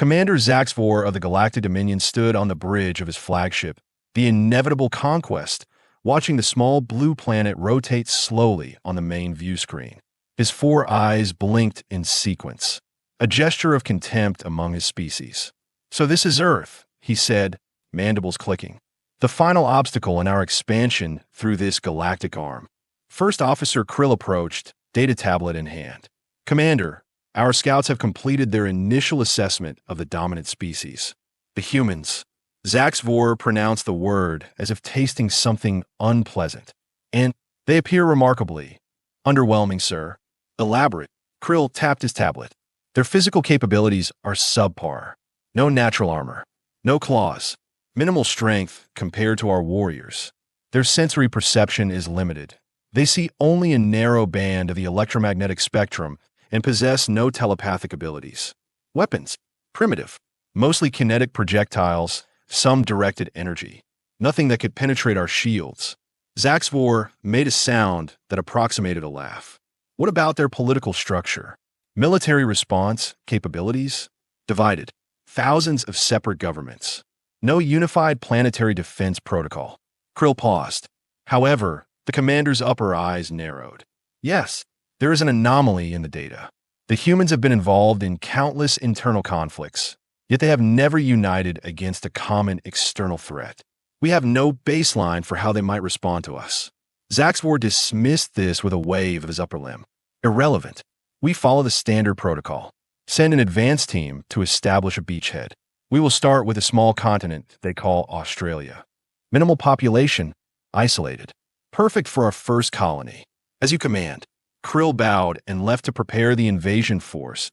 Commander Zaxvor of the Galactic Dominion stood on the bridge of his flagship, the Inevitable Conquest, watching the small blue planet rotate slowly on the main view screen. His 4 eyes blinked in sequence, a gesture of contempt among his species. "So this is Earth," he said, mandibles clicking. "The final obstacle in our expansion through this galactic arm." First Officer Krill approached, data tablet in hand. "Commander, our scouts have completed their initial assessment of the dominant species, the humans." Zaxvor pronounced the word as if tasting something unpleasant. "And they appear remarkably underwhelming, sir." "Elaborate." Krill tapped his tablet. "Their physical capabilities are subpar. No natural armor, no claws, minimal strength compared to our warriors. Their sensory perception is limited. They see only a narrow band of the electromagnetic spectrum and possess no telepathic abilities. Weapons, primitive, mostly kinetic projectiles, some directed energy. Nothing that could penetrate our shields." Zaxvor made a sound that approximated a laugh. "What about their political structure? Military response capabilities? Divided. Thousands of separate governments. No unified planetary defense protocol." Krill paused. However, the commander's upper eyes narrowed. "Yes, there is an anomaly in the data. The humans have been involved in countless internal conflicts, yet they have never united against a common external threat. We have no baseline for how they might respond to us." Zaxvor dismissed this with a wave of his upper limb. "Irrelevant. We follow the standard protocol. Send an advance team to establish a beachhead. We will start with a small continent they call Australia. Minimal population, isolated. Perfect for our first colony. As you command." Krill bowed and left to prepare the invasion force.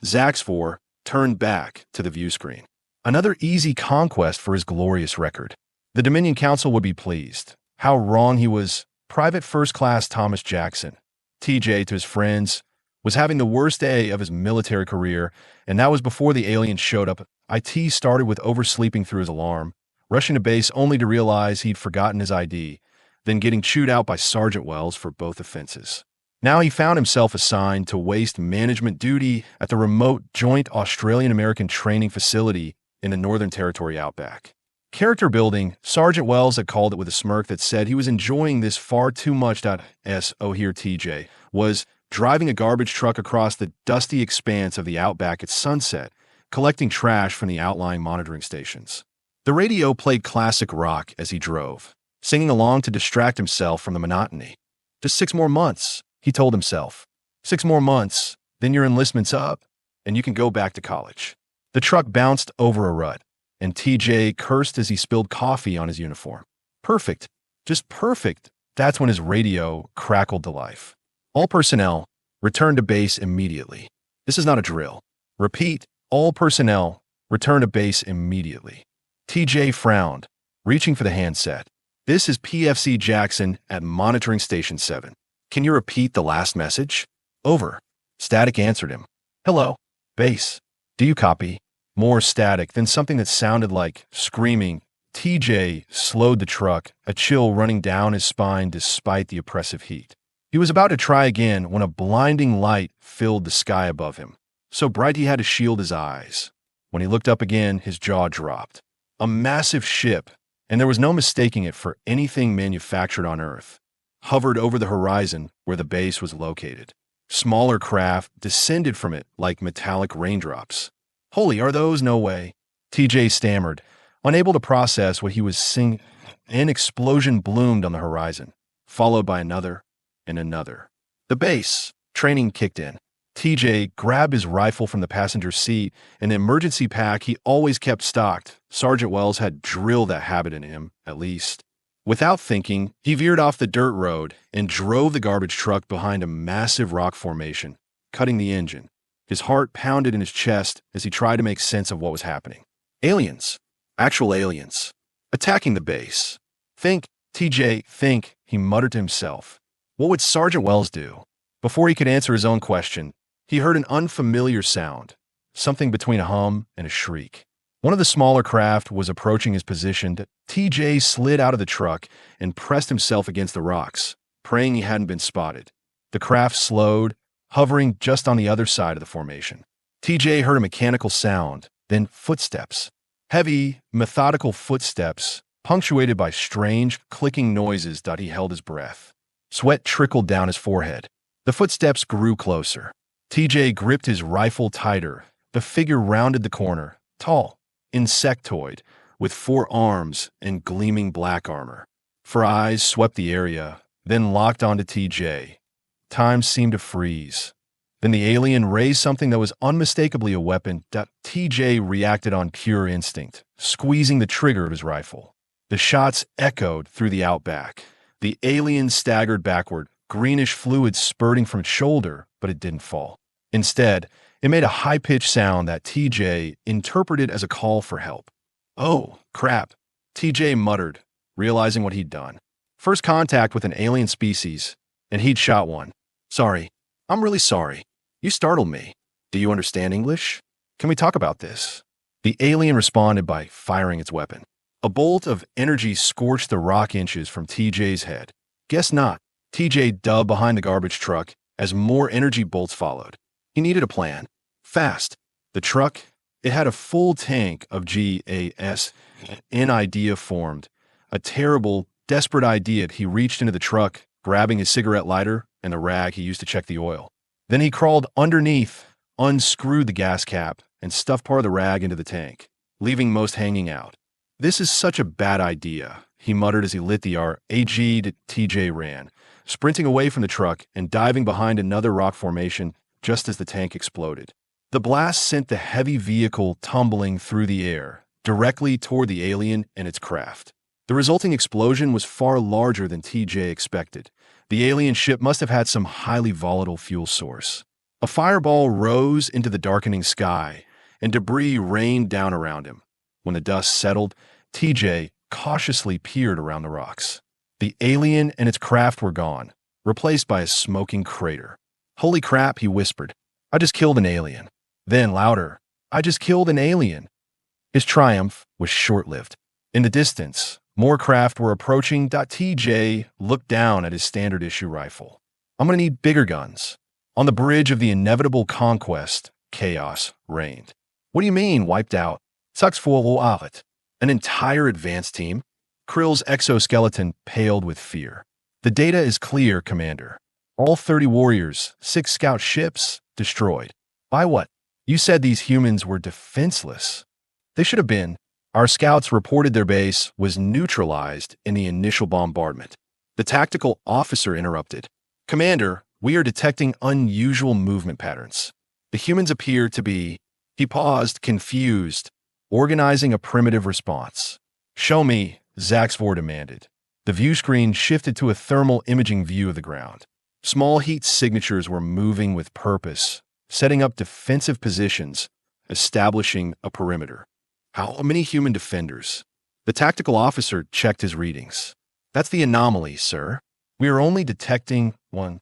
Zaxvor turned back to the view screen. Another easy conquest for his glorious record. The Dominion Council would be pleased. How wrong he was. Private First Class Thomas Jackson, TJ to his friends, was having the worst day of his military career, and that was before the aliens showed up. IT started with oversleeping through his alarm, rushing to base only to realize he'd forgotten his ID, then getting chewed out by Sergeant Wells for both offenses. Now he found himself assigned to waste management duty at the remote Joint Australian-American Training Facility in the Northern Territory outback. Character building, Sergeant Wells had called it with a smirk that said he was enjoying this far too much. So here TJ was driving a garbage truck across the dusty expanse of the outback at sunset, collecting trash from the outlying monitoring stations. The radio played classic rock as he drove, singing along to distract himself from the monotony. "Just 6 more months, he told himself. 6 more months, then your enlistment's up, and you can go back to college." The truck bounced over a rut, and TJ cursed as he spilled coffee on his uniform. Perfect. Just perfect. That's when his radio crackled to life. "All personnel, return to base immediately. This is not a drill. Repeat, all personnel, return to base immediately." TJ frowned, reaching for the handset. "This is PFC Jackson at Monitoring Station 7. Can you repeat the last message?" "Over." Static answered him. "Hello, base. Do you copy?" More static, then something that sounded like screaming. TJ slowed the truck, a chill running down his spine despite the oppressive heat. He was about to try again when a blinding light filled the sky above him, so bright he had to shield his eyes. When he looked up again, his jaw dropped. A massive ship, and there was no mistaking it for anything manufactured on Earth, hovered over the horizon where the base was located. Smaller craft descended from it like metallic raindrops. "Holy, are those? No way." TJ stammered, unable to process what he was seeing. An explosion bloomed on the horizon, followed by another and another. The base training kicked in. TJ grabbed his rifle from the passenger seat, an emergency pack he always kept stocked. Sergeant Wells had drilled that habit in him, at least. Without thinking, he veered off the dirt road and drove the garbage truck behind a massive rock formation, cutting the engine. His heart pounded in his chest as he tried to make sense of what was happening. Aliens. Actual aliens. Attacking the base. "Think, TJ, think," he muttered to himself. What would Sergeant Wells do? Before he could answer his own question, he heard an unfamiliar sound, something between a hum and a shriek. One of the smaller craft was approaching his position. TJ slid out of the truck and pressed himself against the rocks, praying he hadn't been spotted. The craft slowed, hovering just on the other side of the formation. TJ heard a mechanical sound, Then footsteps. Heavy, methodical footsteps, punctuated by strange, clicking noises. He held his breath. Sweat trickled down his forehead. The footsteps grew closer. TJ gripped his rifle tighter. The figure rounded the corner, tall, insectoid, with 4 arms and gleaming black armor. 4 eyes swept the area, then locked onto TJ. Time seemed to freeze. Then the alien raised something that was unmistakably a weapon. TJ reacted on pure instinct, squeezing the trigger of his rifle. The shots echoed through the outback. The alien staggered backward, greenish fluid spurting from its shoulder, but it didn't fall. Instead, it made a high-pitched sound that TJ interpreted as a call for help. "Oh, crap," TJ muttered, realizing what he'd done. First contact with an alien species, and he'd shot one. "Sorry. I'm really sorry. You startled me. Do you understand English? Can we talk about this?" The alien responded by firing its weapon. A bolt of energy scorched the rock inches from TJ's head. "Guess not," TJ dubbed behind the garbage truck as more energy bolts followed. He needed a plan. Fast. The truck, it had a full tank of gas. An idea formed. A terrible, desperate idea. He reached into the truck, grabbing his cigarette lighter and the rag he used to check the oil. Then he crawled underneath, unscrewed the gas cap, and stuffed part of the rag into the tank, leaving most hanging out. "This is such a bad idea," he muttered as he lit the RAG. TJ ran, sprinting away from the truck and diving behind another rock formation just as the tank exploded. The blast sent the heavy vehicle tumbling through the air, directly toward the alien and its craft. The resulting explosion was far larger than TJ expected. The alien ship must have had some highly volatile fuel source. A fireball rose into the darkening sky, and debris rained down around him. When the dust settled, TJ cautiously peered around the rocks. The alien and its craft were gone, replaced by a smoking crater. "Holy crap," he whispered. "I just killed an alien." Then, louder, "I just killed an alien." His triumph was short-lived. In the distance, more craft were approaching. TJ looked down at his standard-issue rifle. "I'm gonna need bigger guns." On the bridge of the inevitable conquest, chaos reigned. "What do you mean, wiped out?" "Sucks for it. An entire advanced team?" Krill's exoskeleton paled with fear. "The data is clear, Commander. All 30 warriors, 6 scout ships, destroyed." "By what?" "You said these humans were defenseless." "They should have been. Our scouts reported their base was neutralized in the initial bombardment." The tactical officer interrupted. "Commander, we are detecting unusual movement patterns. The humans appear to be..." He paused, confused, organizing a primitive response. "Show me," Zaxvor demanded. The view screen shifted to a thermal imaging view of the ground. Small heat signatures were moving with purpose, setting up defensive positions, establishing a perimeter. "How many human defenders?" The tactical officer checked his readings. "That's the anomaly, sir. We are only detecting one.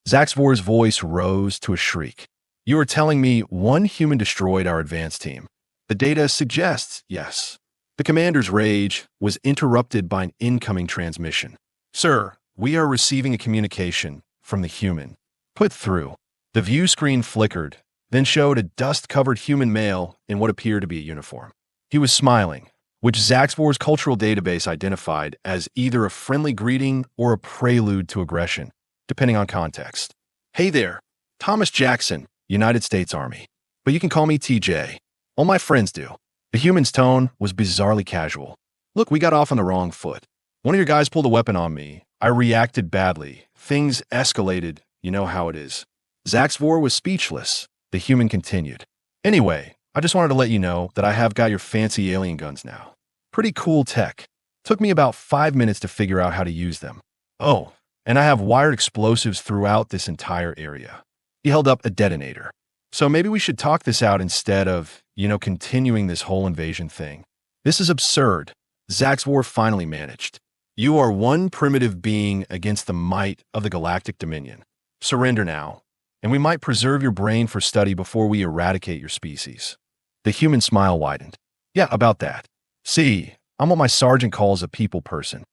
Zaxvor's voice rose to a shriek. "You are telling me 1 human destroyed our advance team?" "The data suggests yes." The commander's rage was interrupted by an incoming transmission. "Sir, we are receiving a communication from the human. Put through." The view screen flickered, then showed a dust-covered human male in what appeared to be a uniform. He was smiling, which Zaxvor's cultural database identified as either a friendly greeting or a prelude to aggression, depending on context. "Hey there, Thomas Jackson, United States Army. But you can call me TJ. All my friends do." The human's tone was bizarrely casual. "Look, we got off on the wrong foot. One of your guys pulled a weapon on me. I reacted badly. Things escalated. You know how it is." Zaxvor was speechless. The human continued. "Anyway, I just wanted to let you know that I have got your fancy alien guns now. Pretty cool tech. Took me about 5 minutes to figure out how to use them. Oh, and I have wired explosives throughout this entire area." He held up a detonator. "So maybe we should talk this out instead of, continuing this whole invasion thing. This is absurd." Zaxvor finally managed. "You are one primitive being against the might of the Galactic Dominion. Surrender now, and we might preserve your brain for study before we eradicate your species." The human smile widened. "Yeah, about that. See, I'm what my sergeant calls a people person.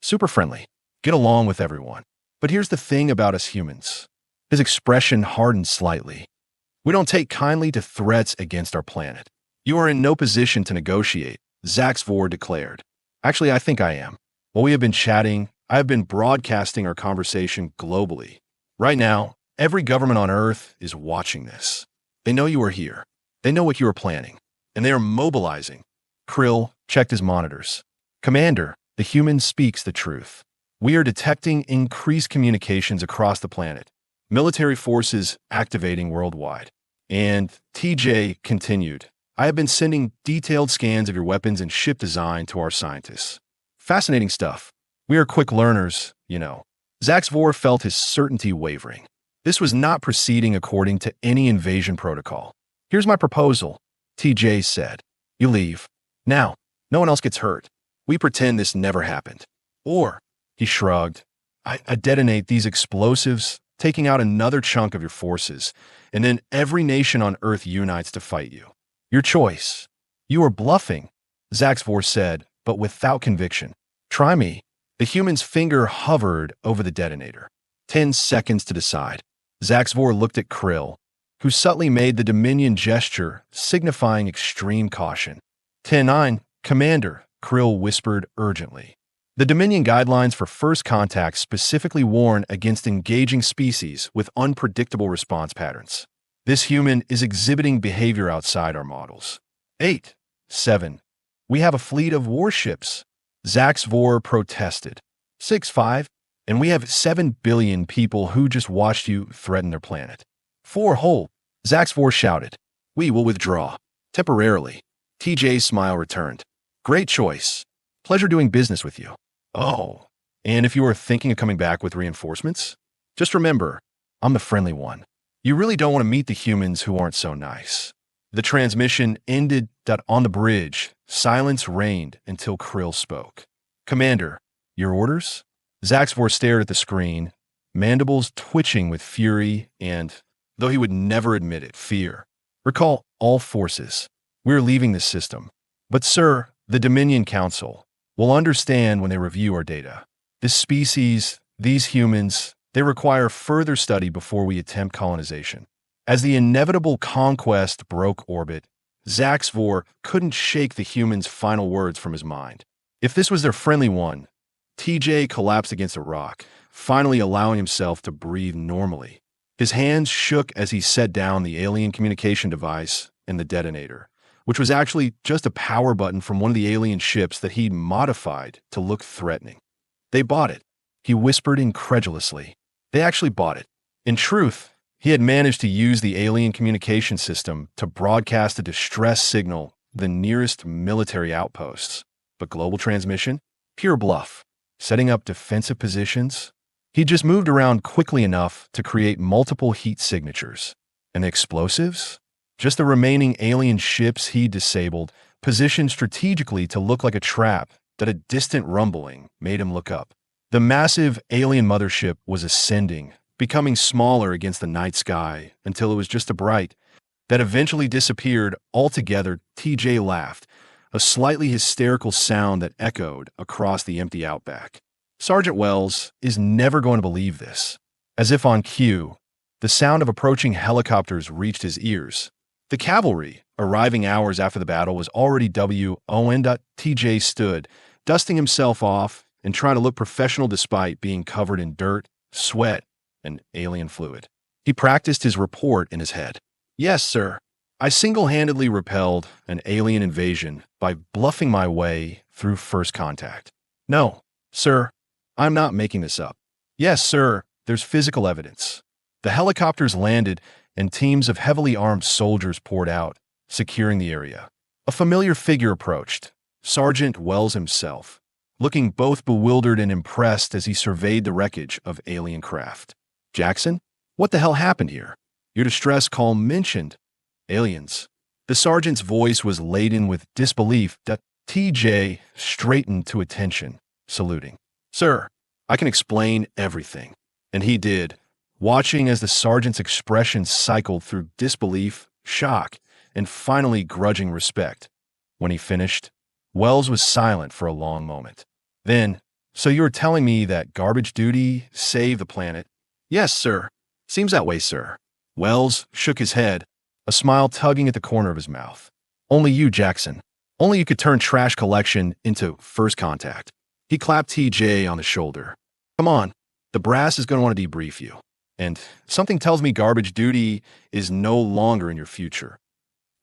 Super friendly. Get along with everyone. But here's the thing about us humans." His expression hardened slightly. We don't take kindly to threats against our planet. You are in no position to negotiate, Zaxvor declared. Actually, I think I am. While we have been chatting, I have been broadcasting our conversation globally. Right now, every government on Earth is watching this. They know you are here. They know what you are planning. And they are mobilizing. Krill checked his monitors. Commander, the human speaks the truth. We are detecting increased communications across the planet. Military forces activating worldwide. And TJ continued, I have been sending detailed scans of your weapons and ship design to our scientists. Fascinating stuff. We are quick learners, you know. Zaxvor felt his certainty wavering. This was not proceeding according to any invasion protocol. Here's my proposal, TJ said. You leave. Now, no one else gets hurt. We pretend this never happened. Or, he shrugged, I detonate these explosives, taking out another chunk of your forces, and then every nation on Earth unites to fight you. Your choice. You are bluffing, Zaxvor said, but without conviction. Try me. The human's finger hovered over the detonator. 10 seconds to decide. Zaxvor looked at Krill, who subtly made the Dominion gesture, signifying extreme caution. 10-9, Commander, Krill whispered urgently. The Dominion guidelines for first contact specifically warn against engaging species with unpredictable response patterns. This human is exhibiting behavior outside our models. 8, 7. We have a fleet of warships. Zaxvor protested. 6, 5. And we have 7 billion people who just watched you threaten their planet. 4 whole. Zaxvor shouted. We will withdraw. Temporarily. TJ's smile returned. Great choice. Pleasure doing business with you. Oh, and if you are thinking of coming back with reinforcements, just remember, I'm the friendly one. You really don't want to meet the humans who aren't so nice. The transmission ended. On the bridge, silence reigned until Krill spoke. Commander, your orders? Zaxvor stared at the screen, mandibles twitching with fury and, though he would never admit it, fear. Recall all forces. We're leaving this system. But sir, the Dominion Council will understand when they review our data. This species, these humans, they require further study before we attempt colonization. As the inevitable conquest broke orbit, Zaxvor couldn't shake the humans' final words from his mind. If this was their friendly one, TJ collapsed against a rock, finally allowing himself to breathe normally. His hands shook as he set down the alien communication device and the detonator, which was actually just a power button from one of the alien ships that he'd modified to look threatening. They bought it, he whispered incredulously. They actually bought it. In truth, he had managed to use the alien communication system to broadcast a distress signal to the nearest military outposts. But global transmission? Pure bluff. Setting up defensive positions? He just moved around quickly enough to create multiple heat signatures. And the explosives? Just the remaining alien ships he disabled, positioned strategically to look like a trap that a distant rumbling made him look up. The massive alien mothership was ascending, becoming smaller against the night sky until it was just a bright that eventually disappeared altogether. TJ laughed, a slightly hysterical sound that echoed across the empty outback. Sergeant Wells is never going to believe this. As if on cue, the sound of approaching helicopters reached his ears. The cavalry, arriving hours after the battle, was already WON. TJ stood, dusting himself off and trying to look professional despite being covered in dirt, sweat, and alien fluid. He practiced his report in his head. Yes, sir. I single-handedly repelled an alien invasion by bluffing my way through first contact. No, sir, I'm not making this up. Yes, sir, there's physical evidence. The helicopters landed and teams of heavily armed soldiers poured out, securing the area. A familiar figure approached, Sergeant Wells himself, looking both bewildered and impressed as he surveyed the wreckage of alien craft. Jackson, what the hell happened here? Your distress call mentioned aliens. The sergeant's voice was laden with disbelief. TJ straightened to attention, saluting. Sir, I can explain everything. And he did, watching as the sergeant's expression cycled through disbelief, shock, and finally grudging respect. When he finished, Wells was silent for a long moment. Then, so you're telling me that garbage duty saved the planet? Yes, sir. Seems that way, sir. Wells shook his head, a smile tugging at the corner of his mouth. Only you, Jackson. Only you could turn trash collection into first contact. He clapped TJ on the shoulder. Come on, the brass is going to want to debrief you. And something tells me garbage duty is no longer in your future.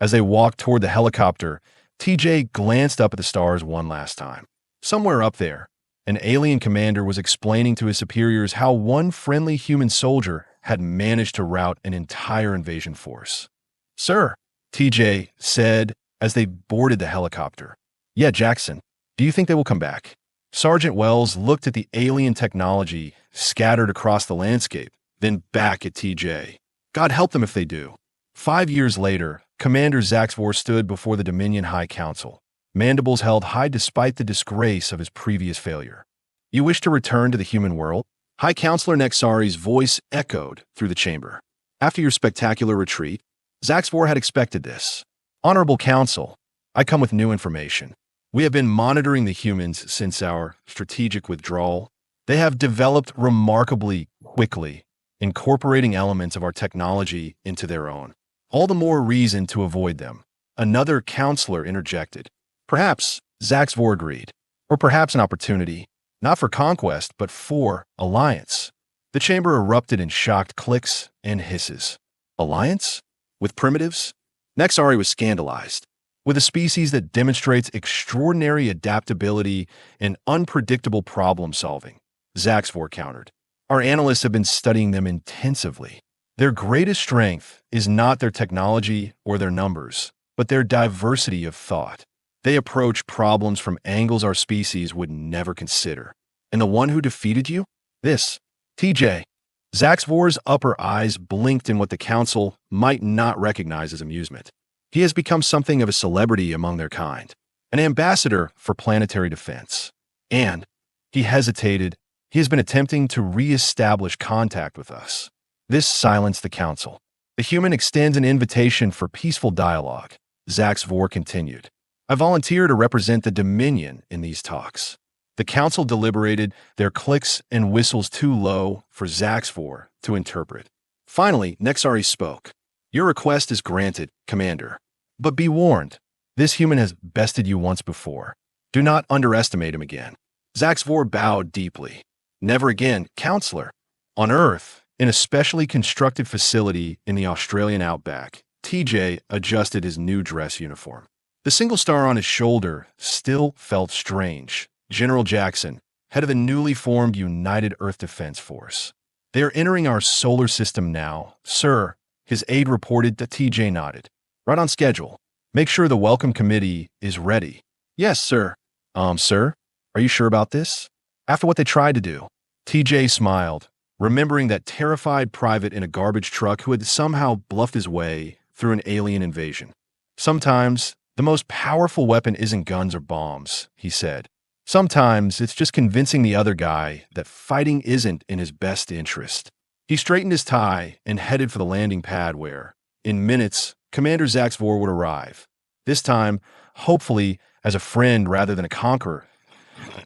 As they walked toward the helicopter, TJ glanced up at the stars one last time. Somewhere up there, an alien commander was explaining to his superiors how one friendly human soldier had managed to rout an entire invasion force. Sir, TJ said as they boarded the helicopter. Yeah, Jackson, do you think they will come back? Sergeant Wells looked at the alien technology scattered across the landscape, then back at TJ. God help them if they do. 5 years later, Commander Zaxvor stood before the Dominion High Council, mandibles held high despite the disgrace of his previous failure. You wish to return to the human world? High Counselor Nexari's voice echoed through the chamber. After your spectacular retreat, Zaxvor had expected this. Honorable Council, I come with new information. We have been monitoring the humans since our strategic withdrawal. They have developed remarkably quickly, incorporating elements of our technology into their own. All the more reason to avoid them. Another counselor interjected. Perhaps, Zaxvor agreed, or perhaps an opportunity, not for conquest, but for alliance. The chamber erupted in shocked clicks and hisses. Alliance? With primitives? Nexari was scandalized. With a species that demonstrates extraordinary adaptability and unpredictable problem-solving, Zaxvor countered. Our analysts have been studying them intensively. Their greatest strength is not their technology or their numbers, but their diversity of thought. They approach problems from angles our species would never consider. And the one who defeated you? This, TJ. Zaxvor's upper eyes blinked in what the council might not recognize as amusement. He has become something of a celebrity among their kind, an ambassador for planetary defense. And, he hesitated, he has been attempting to re-establish contact with us. This silenced the council. The human extends an invitation for peaceful dialogue, Zaxvor continued. I volunteer to represent the Dominion in these talks. The council deliberated, their clicks and whistles too low for Zaxvor to interpret. Finally, Nexari spoke. Your request is granted, Commander. But be warned, this human has bested you once before. Do not underestimate him again. Zaxvor bowed deeply. Never again, Counselor. On Earth, in a specially constructed facility in the Australian outback, TJ adjusted his new dress uniform. The single star on his shoulder still felt strange. General Jackson, head of the newly formed United Earth Defense Force. They are entering our solar system now, sir. His aide reported that TJ nodded. Right on schedule. Make sure the welcome committee is ready. Yes, sir. Sir, are you sure about this? After what they tried to do? TJ smiled, remembering that terrified private in a garbage truck who had somehow bluffed his way through an alien invasion. Sometimes, the most powerful weapon isn't guns or bombs, he said. Sometimes, it's just convincing the other guy that fighting isn't in his best interest. He straightened his tie and headed for the landing pad where, in minutes, Commander Zaxvor would arrive. This time, hopefully, as a friend rather than a conqueror.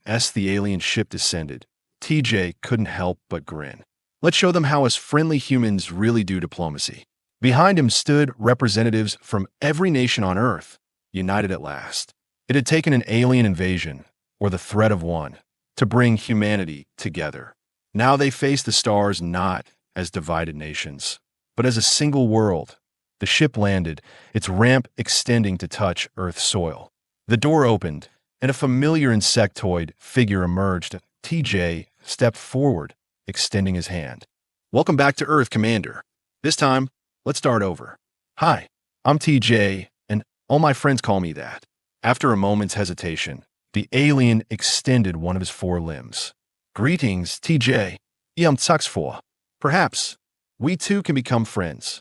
As the alien ship descended, TJ couldn't help but grin. Let's show them how us friendly humans really do diplomacy. Behind him stood representatives from every nation on Earth, united at last. It had taken an alien invasion, or the threat of one, to bring humanity together. Now they faced the stars not as divided nations, but as a single world. The ship landed, its ramp extending to touch Earth's soil. The door opened, and a familiar insectoid figure emerged. TJ stepped forward, extending his hand. Welcome back to Earth, Commander. This time, let's start over. Hi, I'm TJ, and all my friends call me that. After a moment's hesitation, the alien extended one of his four limbs. Greetings, TJ. Zaxvor. Perhaps we too can become friends.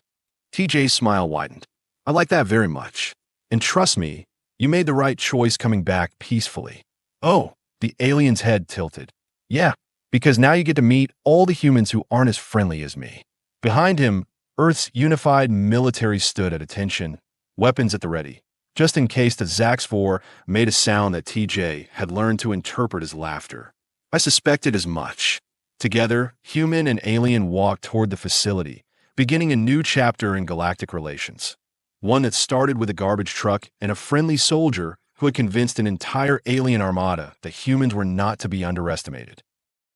TJ's smile widened. I like that very much. And trust me, you made the right choice coming back peacefully. Oh, the alien's head tilted. Yeah, because now you get to meet all the humans who aren't as friendly as me. Behind him, Earth's unified military stood at attention, weapons at the ready, just in case the Zaxvor made a sound that TJ had learned to interpret as laughter. I suspected as much. Together, human and alien walked toward the facility, beginning a new chapter in galactic relations. One that started with a garbage truck and a friendly soldier who had convinced an entire alien armada that humans were not to be underestimated.